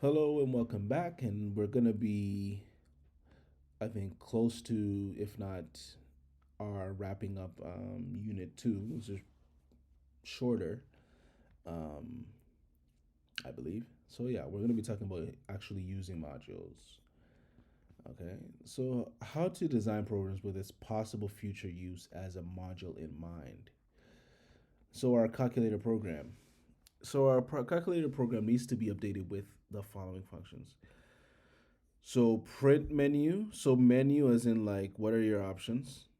Hello and welcome back. And we're going to be, I think, close to, if not, our wrapping up unit two. It's just shorter, um, I believe. So, yeah, we're going to be talking about actually using modules. Okay. So, how to design programs with its possible future use as a module in mind. So, our calculator program. So, our calculator program needs to be updated with the following functions. So print menu. So menu as in like what are your options?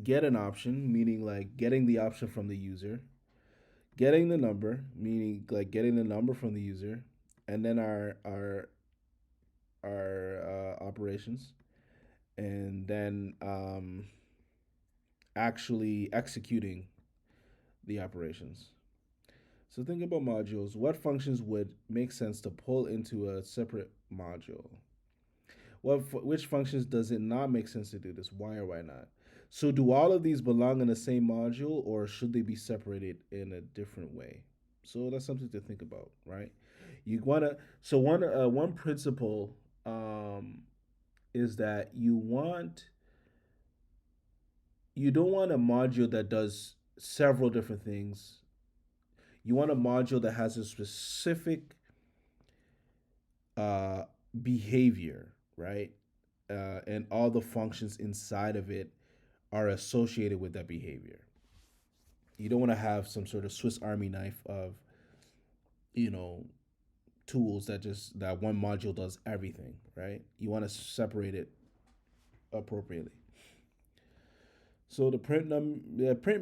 Get an option, meaning like getting the option from the user. Getting the number, meaning like getting the number from the user, and then our operations, and then actually executing the operations. So think about modules. What functions would make sense to pull into a separate module? Which functions does it not make sense to do this? Why or why not? So do all of these belong in the same module or should they be separated in a different way? So that's something to think about, right? You want to so one principle is that you don't want a module that does several different things. You want a module that has a specific uh, behavior, right? And all the functions inside of it are associated with that behavior. You don't want to have some sort of Swiss Army knife of, you know, tools that one module does everything, right? You want to separate it appropriately. So the print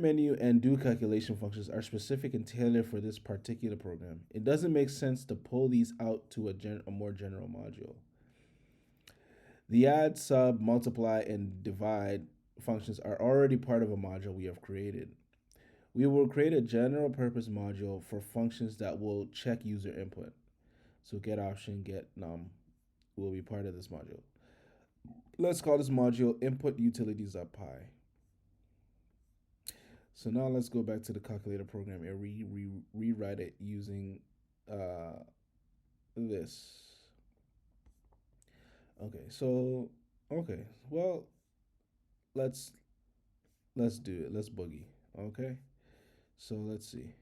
menu and do calculation functions are specific and tailored for this particular program. It doesn't make sense to pull these out to a more general module. The add, sub, multiply, and divide functions are already part of a module we have created. We will create a general purpose module for functions that will check user input. So get option, get num will be part of this module. Let's call this module input utilities.py. So now let's go back to the calculator program and rewrite it using this. Okay, so okay, well let's let's do it. Let's boogie. Okay, so let's see.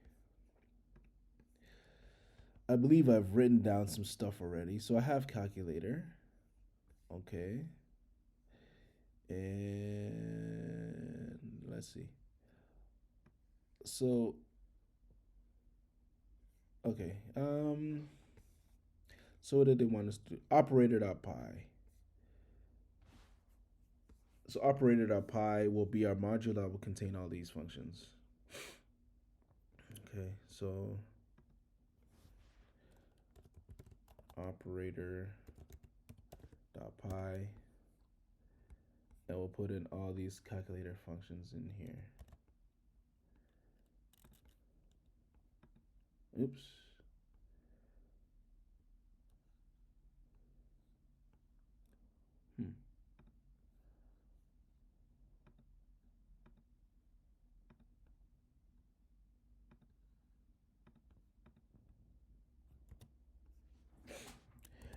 I believe I've written down some stuff already. So I have calculator. Okay. And let's see. So okay. So what did they want us to do? Operator.py. So operator.py will be our module that will contain all these functions. Okay, so operator.py, and we'll put in all these calculator functions in here. Oops. Hmm.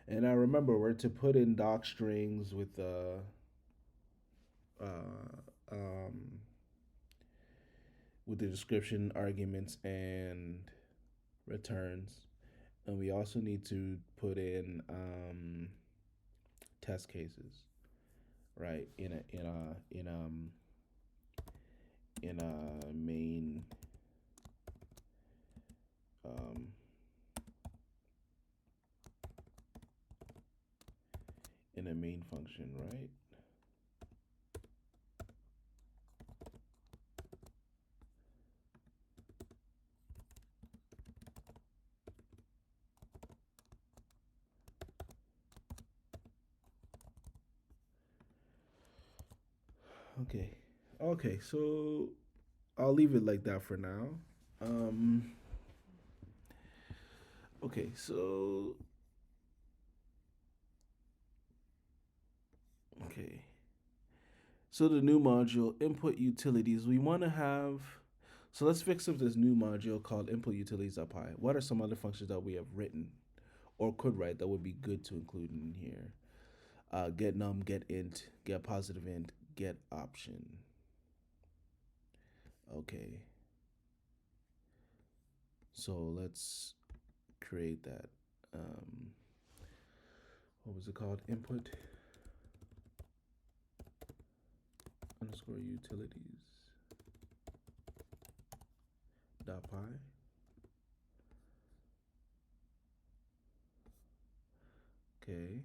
And I remember we're to put in doc strings uh, um, with the description, arguments, and returns. And we also need to put in test cases, right? In a main um, in a main function, right? Okay. Okay, so I'll leave it like that for now. Um, okay, so okay. So the new module input utilities, we want to have. So let's fix up this new module called input utilities.py. What are some other functions that we have written or could write that would be good to include in here. Get num, get int, get positive int, get option. Okay. So let's create that. What was it called? Input underscore utilities dot py. Okay.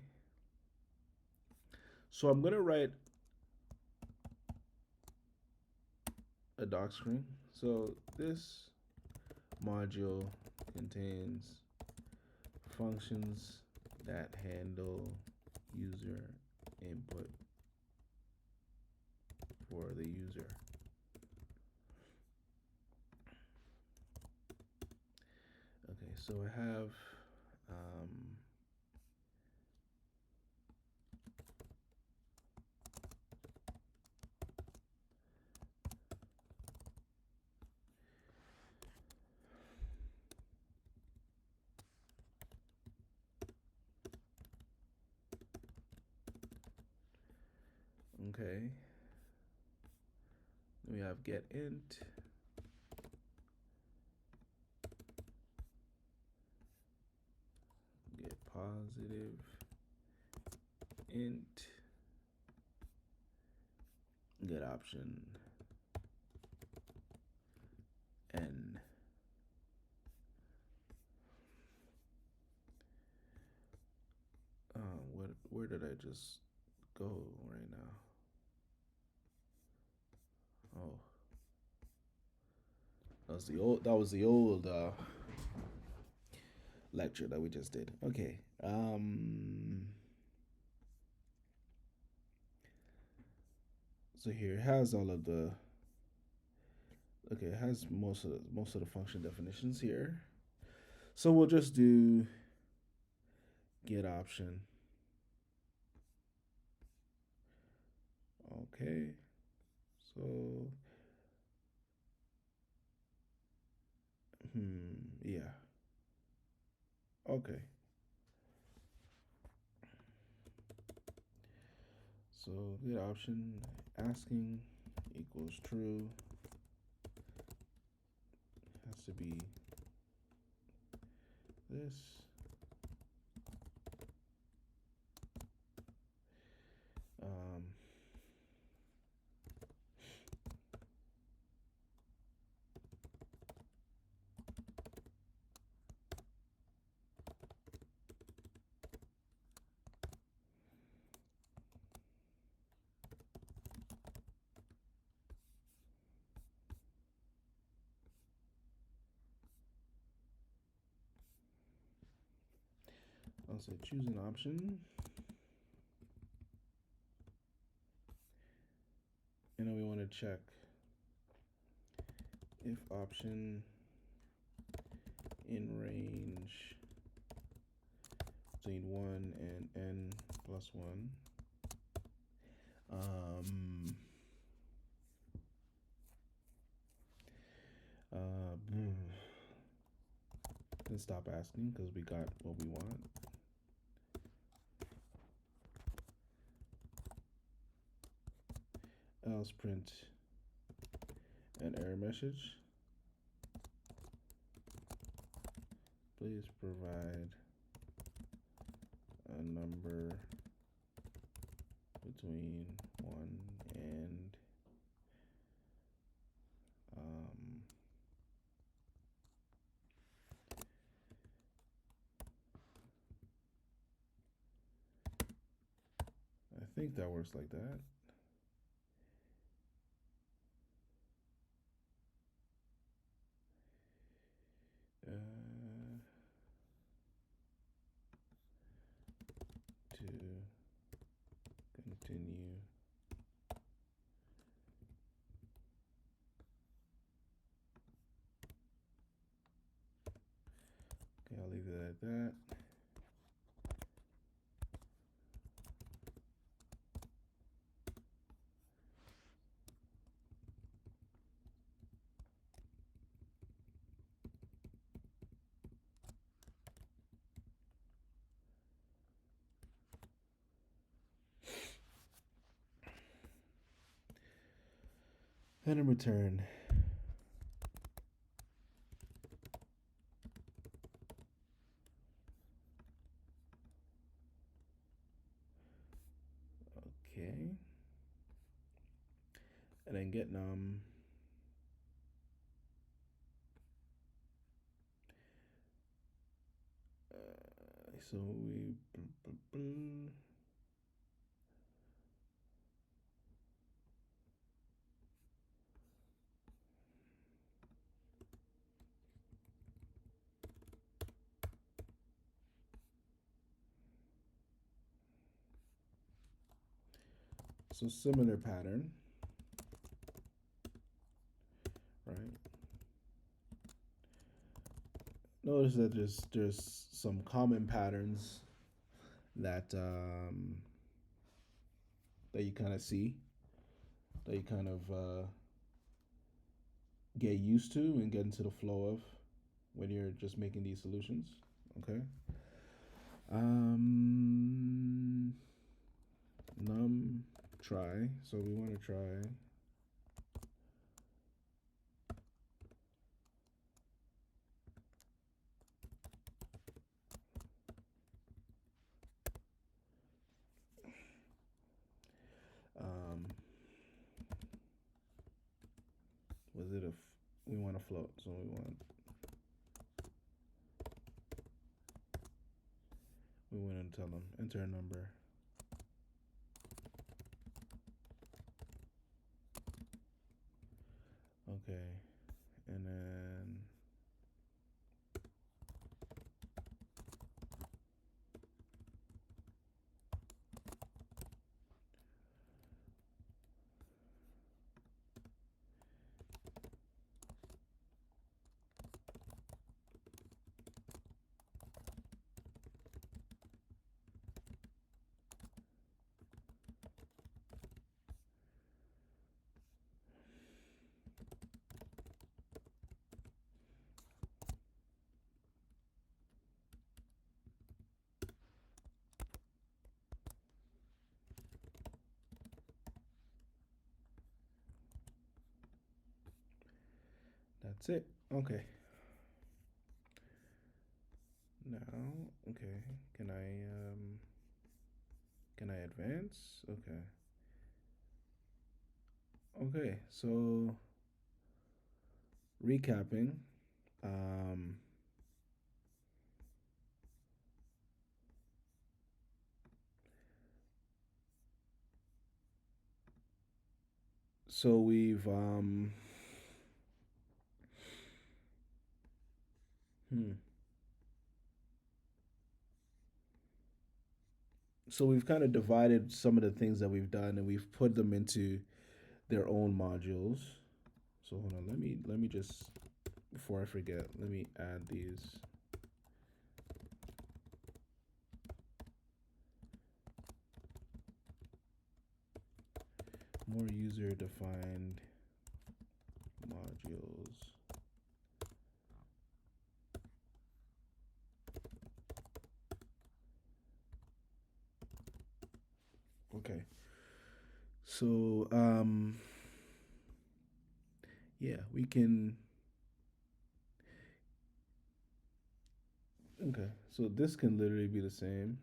So I'm gonna write a doc screen. So this module contains functions that handle user input for the user. Okay, so I have okay. We have get int, get positive int, get option n. Where did I just go right now? Oh, that was the old lecture that we just did. Okay. So here it has all of the. Okay, it has most of the function definitions here. So we'll just do get option. Okay. So yeah. Okay. So get option asking equals true. Has to be this. Um, I'll say choose an option. And then we want to check if option in range between 1 and n plus 1. Let's stop asking because we got what we want. Else print an error message. Please provide a number between 1 and I think that works like that. To continue. Okay, I'll leave it at that. And in return, okay, and then get num. So we so similar pattern, right? Notice that there's some common patterns that that you kind of see, that you kind of get used to and get into the flow of when you're just making these solutions. Okay. Um, num try. So we want to try. Um, was it a? We want to float, so we want to tell them enter a number. Okay, and then that's it. Okay. Now, okay. Can I advance? Okay. Okay. So recapping. Um, so we've hmm. So we've kind of divided some of the things that we've done and we've put them into their own modules. So hold on, let me just before I forget, let me add these. More user defined modules. Okay. So yeah, we can okay. So this can literally be the same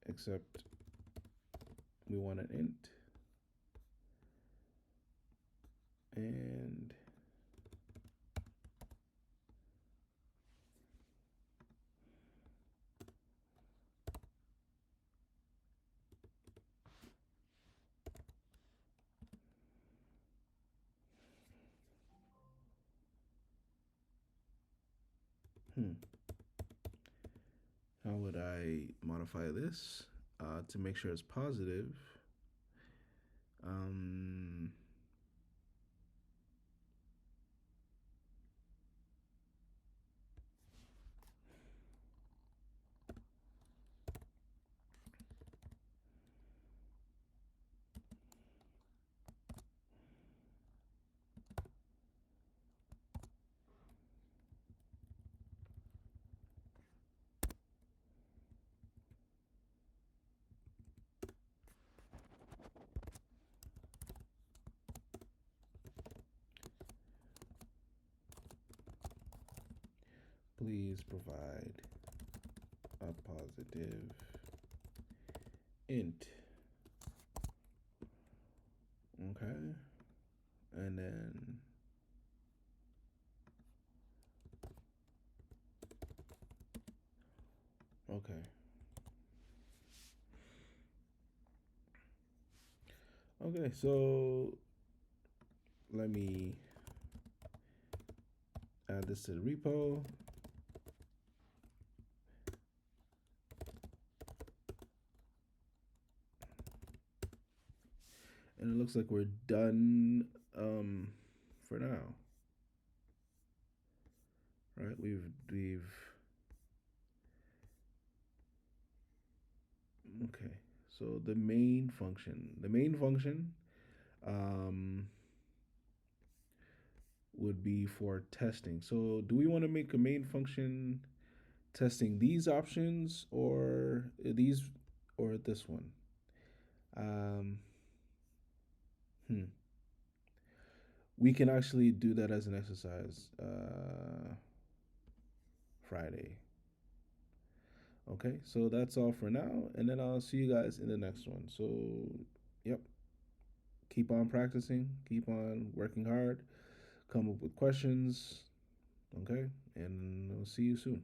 except we want an int and hmm, how would I modify this to make sure it's positive? Um, Please provide a positive int. Okay. And then okay. Okay, so let me add this to the repo. And it looks like we're done for now. Right? We've okay. So the main function um would be for testing. So do we want to make a main function testing these options or these or this one? Um hmm. We can actually do that as an exercise Friday. Okay, so that's all for now, and then I'll see you guys in the next one. So, yep, keep on practicing, keep on working hard, come up with questions. Okay, and I'll see you soon.